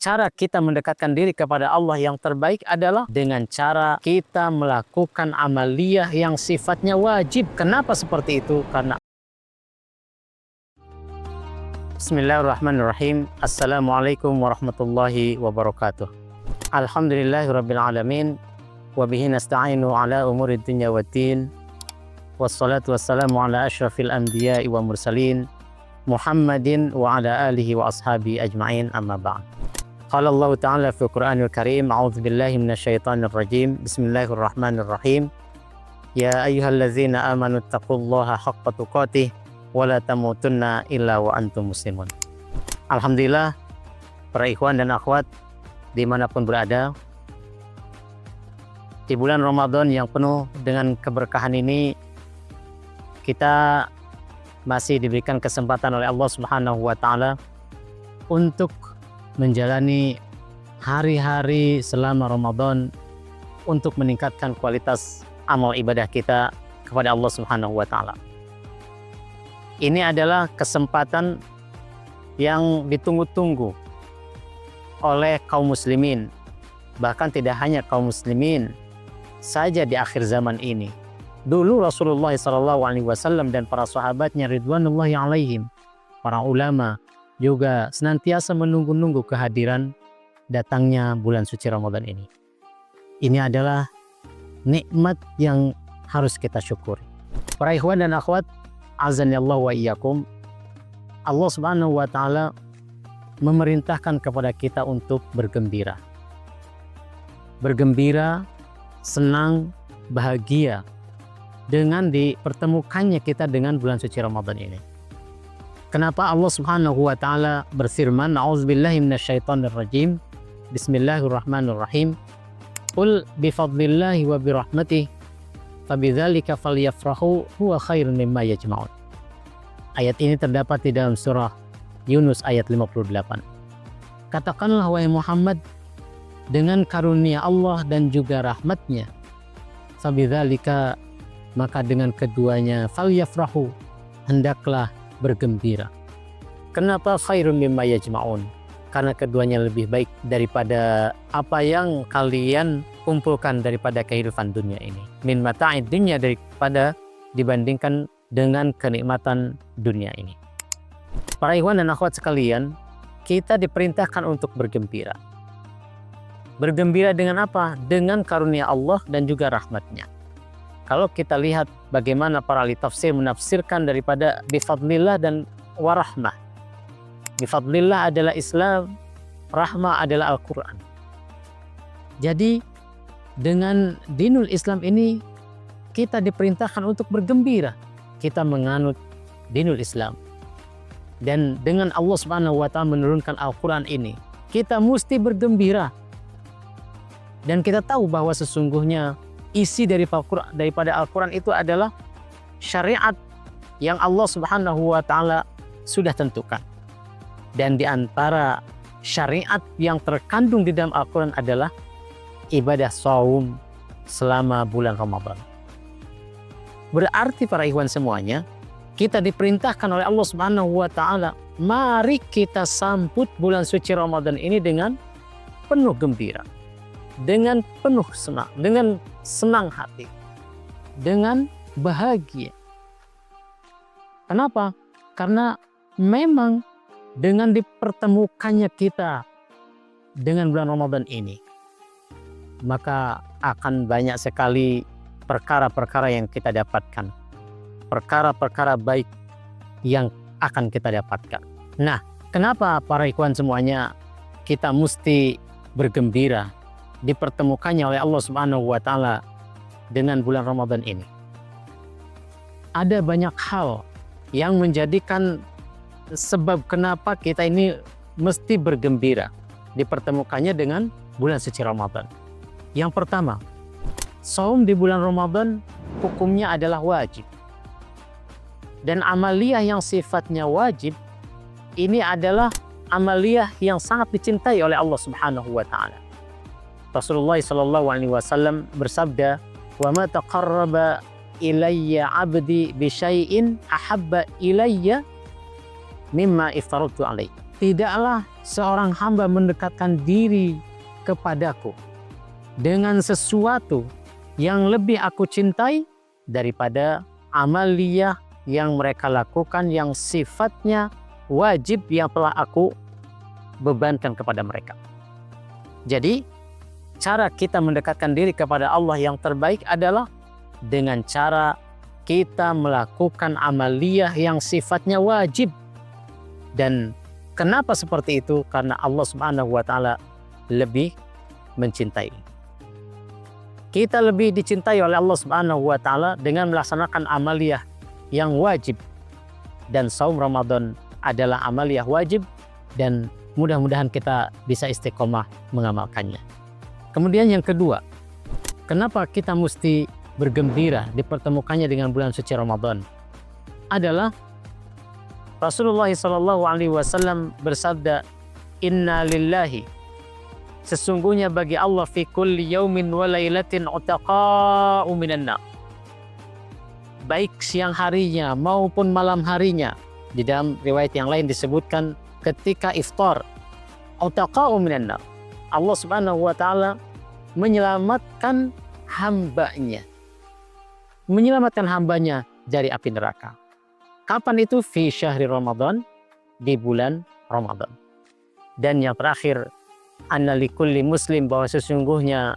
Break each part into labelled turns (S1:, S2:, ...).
S1: cara kita mendekatkan diri kepada Allah yang terbaik adalah dengan cara kita melakukan amaliyah yang sifatnya wajib. Kenapa seperti itu? Karena Bismillahirrahmanirrahim. Assalamualaikum warahmatullahi wabarakatuh. Alhamdulillahirabbil alamin wa bihi nasta'inu ala umurid dunya waddin. Wassalatu wassalamu ala asyrafil anbiya'i wa mursalin Muhammadin wa ala alihi wa ashabi ajma'in, amma ba'd. Qala Allah Ta'ala fi Qur'anil Karim, a'udzu billahi minasyaitonir rajim. Bismillahirrahmanirrahim. Ya ayyuhalladzina amanu taqullaha haqqa tuqatih wa la tamutunna illa wa antum muslimun. Alhamdulillah, para ikhwan dan akhwat dimanapun berada, di bulan Ramadan yang penuh dengan keberkahan ini, kita masih diberikan kesempatan oleh Allah Subhanahu wa Ta'ala untuk menjalani hari-hari selama Ramadan untuk meningkatkan kualitas amal ibadah kita kepada Allah Subhanahu wa Ta'ala. Ini adalah kesempatan yang ditunggu-tunggu oleh kaum muslimin, bahkan tidak hanya kaum muslimin saja di akhir zaman ini. Dulu Rasulullah SAW dan para sahabatnya ridwanullahi alaihim, para ulama juga senantiasa menunggu-nunggu kehadiran datangnya bulan suci Ramadan ini. Ini adalah nikmat yang harus kita syukuri. Para ikhwan dan akhwat, azanillahu wa iyyakum, Allah Subhanahu wa Ta'ala memerintahkan kepada kita untuk bergembira. Bergembira, senang, bahagia dengan dipertemukannya kita dengan bulan suci Ramadan ini. Kenapa Allah Subhanahu wa Ta'ala berfirman, a'udzubillahi minasyaitonir rajim, bismillahirrahmanirrahim, qul bifadlillahi wa birahmatihi fabidzalika falyafrahu huwa khairun mimma yajma'un. Ayat ini terdapat di dalam surah Yunus ayat 58. Katakanlah wahai Muhammad, dengan karunia Allah dan juga rahmatnya, fabidzalika, maka dengan keduanya, falyafrahu, hendaklah bergembira. Kenapa khairun mimma yajma'un? Karena keduanya lebih baik daripada apa yang kalian kumpulkan daripada kehidupan dunia ini. Min mata'id dunya, daripada dibandingkan dengan kenikmatan dunia ini. Para ikhwan dan akhwat sekalian, kita diperintahkan untuk bergembira. Bergembira dengan apa? Dengan karunia Allah dan juga rahmatnya. Kalau kita lihat bagaimana para ahli tafsir menafsirkan daripada bifadlillah dan warahmah. Bifadlillah adalah Islam, rahmah adalah Al-Quran. Jadi dengan dinul Islam ini kita diperintahkan untuk bergembira. Kita menganut dinul Islam. Dan dengan Allah Subhanahu wa Ta'ala menurunkan Al-Quran ini, kita mesti bergembira. Dan kita tahu bahwa sesungguhnya isi daripada Al-Quran itu adalah syariat yang Allah Subhanahu wa Ta'ala sudah tentukan. Dan di antara syariat yang terkandung di dalam Al-Quran adalah ibadah saum selama bulan Ramadan. Berarti para ikhwan semuanya, kita diperintahkan oleh Allah Subhanahu wa Ta'ala, mari kita sambut bulan suci Ramadan ini dengan penuh gembira, dengan penuh senang, dengan senang hati, dengan bahagia. Kenapa? Karena memang dengan dipertemukannya kita dengan bulan Ramadan ini, maka akan banyak sekali perkara-perkara yang kita dapatkan, perkara-perkara baik yang akan kita dapatkan. Nah, kenapa para ikhwan semuanya kita mesti bergembira dipertemukannya oleh Allah Subhanahu wa Ta'ala dengan bulan Ramadan ini? Ada banyak hal yang menjadikan sebab kenapa kita ini mesti bergembira dipertemukannya dengan bulan suci Ramadan. Yang pertama, saum di bulan Ramadan hukumnya adalah wajib. Dan amaliyah yang sifatnya wajib ini adalah amaliyah yang sangat dicintai oleh Allah Subhanahu wa Ta'ala. Rasulullah SAW bersabda, "Wa ma taqarraba ilayya 'abdi bi syai'in ahabba ilayya mimma iftaratu alaihi." tidaklah seorang hamba mendekatkan diri kepadaku dengan sesuatu yang lebih aku cintai daripada amaliyah yang mereka lakukan yang sifatnya wajib yang telah aku bebankan kepada mereka. Jadi, cara kita mendekatkan diri kepada Allah yang terbaik adalah dengan cara kita melakukan amaliyah yang sifatnya wajib. Dan kenapa seperti itu? Karena Allah Subhanahu wa Ta'ala lebih mencintai. Kita lebih dicintai oleh Allah Subhanahu wa Ta'ala dengan melaksanakan amaliyah yang wajib. Dan saum Ramadan adalah amaliyah wajib, dan mudah-mudahan kita bisa istiqomah mengamalkannya. Kemudian yang kedua, kenapa kita mesti bergembira dipertemukannya dengan bulan suci Ramadan? Adalah Rasulullah SAW bersabda, Inna lillahi, sesungguhnya bagi Allah fi kulli yaumin wa lailatin utaqa'u minan nar. Baik siang harinya maupun malam harinya. Di dalam riwayat yang lain disebutkan ketika iftar, utaqa'u minan nar. Allah Subhanahu wa Ta'ala menyelamatkan hambanya. Menyelamatkan hambanya dari api neraka. Kapan itu? Fi syahri Ramadan, di bulan Ramadan. Dan yang terakhir, anna likulli muslim, bahwa sesungguhnya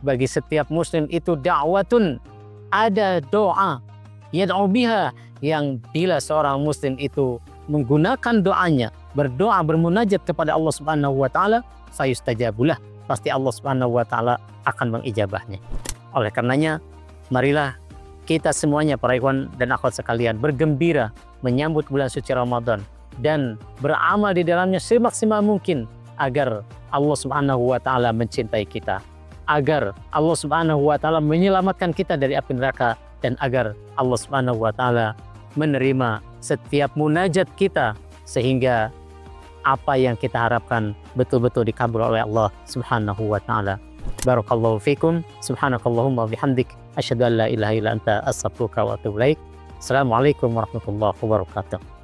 S1: bagi setiap muslim itu da'watun, ada doa yad'u biha, yang bila seorang muslim itu menggunakan doanya, berdoa bermunajat kepada Allah Subhanahu wa Ta'ala, fayustajabulah, pasti Allah Subhanahu wa Ta'ala akan mengijabahnya. Oleh karenanya, marilah kita semuanya para ikhwan dan akhwat sekalian bergembira menyambut bulan suci Ramadan dan beramal di dalamnya semaksimal mungkin agar Allah Subhanahu wa Ta'ala mencintai kita, agar Allah Subhanahu wa Ta'ala menyelamatkan kita dari api neraka, dan agar Allah Subhanahu wa Ta'ala menerima setiap munajat kita sehingga apa yang kita harapkan betul-betul dikabul oleh Allah Subhanahu wa Ta'ala. Barakallahu fikum. Subhanakallahumma bihamdik, asyhadu an la ilaha illa anta, astaghfiruka wa atubu ilaik. Assalamualaikum warahmatullahi wabarakatuh.